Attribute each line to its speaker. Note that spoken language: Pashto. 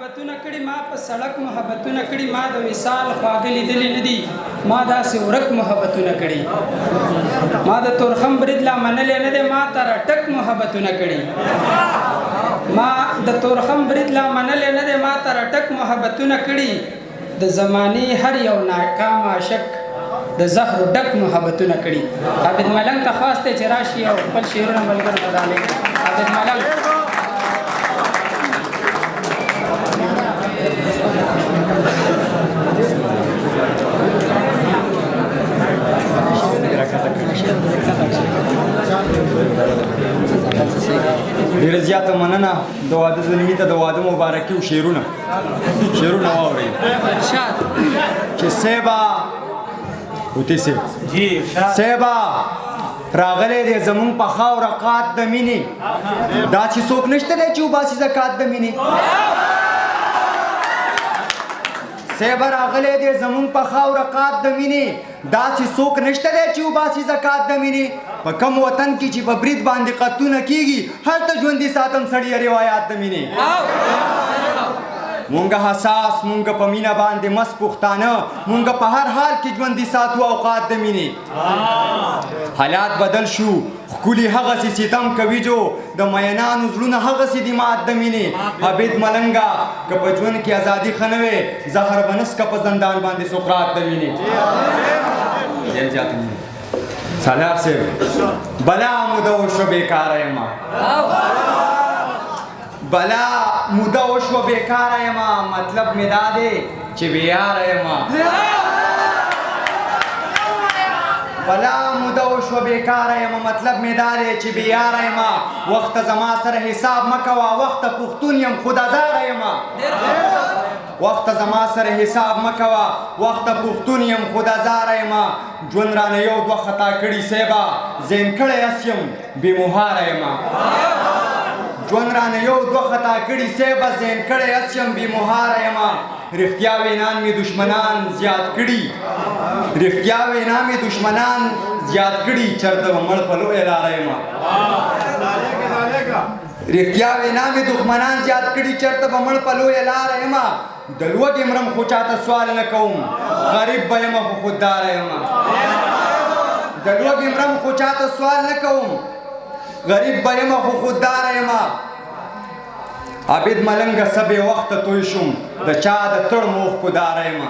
Speaker 1: محبتونه کړي ما په سړک محبتونه کړي ما د وصال خواږه لیدلې نه دي ما داسې ورک محبتونه کړي ما د تورخم برید لا منلې نه دی ما تر ټک محبتونه کړي ما د تورخم برید لا منلې نه دی ما تر ټک محبتونه کړي د زماني هر یو ناکام عاشق د زهر ډک محبتونه کړي عابد ملنګ ته خاص ته چې راشي او خپل شعرونه ملګرو ته ډالې عابد ملنګ
Speaker 2: ډېره زیاته مننه د واده زلمي ته د واده مبارکي او شعرونه واورئ چې صیبه اوتې صیب صیبه راغلی دی زمونږ په خاوره قات د مینې داسې څوک نشته دی چې وباسي زکات د مینې صیبه راغلی دی زمونږ په خاوره قات د مینې داسې څوک نشته دی چې وباسي زکات د مینې په کم وطن کې چې په برید باندې قتلونه کېږي هلته ژوندي ساتم سړیه روایات د مینې مونږه حساس مونږه په مینه باندې مس پښتانه مونږه په هر حال کې ژوندي ساتو اوقات د مینې حالات بدل شو ښکلي هغسې ستم کوي جو د مینانو زړونه هغسې دي مات د مینې عابد ملنګه که په ژوند کې ازادي ښه نه وې زهر به نسکه په زندان باندې سقراط د مینې ډېر زیات مینې سالار صاحب بلا موده وشوه بېکاره یمه بلا موده وشوه بېکاره یمه مطلب مې دا دی چې بېیاره یمه بلا موده وشوه بېکاره یمه مطلب مې دا دی چې بېیاره یمه وخته زما سره حساب مه کوه وخته پښتون یم خو دزاره یمه وخته زما سره حساب مه کوه وخته پښتون یم خو دزاره یمه ژوند رانه یو دوه خطا کړي صیبه زین کړی اس یم بېمهاره یمه ژوند رانه یو دوه خطا کړي صیبه زین کړی اس یم بېمهاره یمه رښتیا وینا مې دشمنان زیات کړي رښتیا وینا مې دشمنان زیات کړي چرته به مړ په لویه لاره یمه رښتیا وینا مې دښمنان زیات کړي چرته به مړ په لویه لاره یمه د لوږې مرم خو چاته سوال نه کوم غریب به یمه خو خودداره یمه د لوږې مرم خو چاته سوال نه کوم غریب به یمه خو خودداره یمه عابد ملنګه څه بې وخته توی شوم د چا د تړ موخ کوداره یمه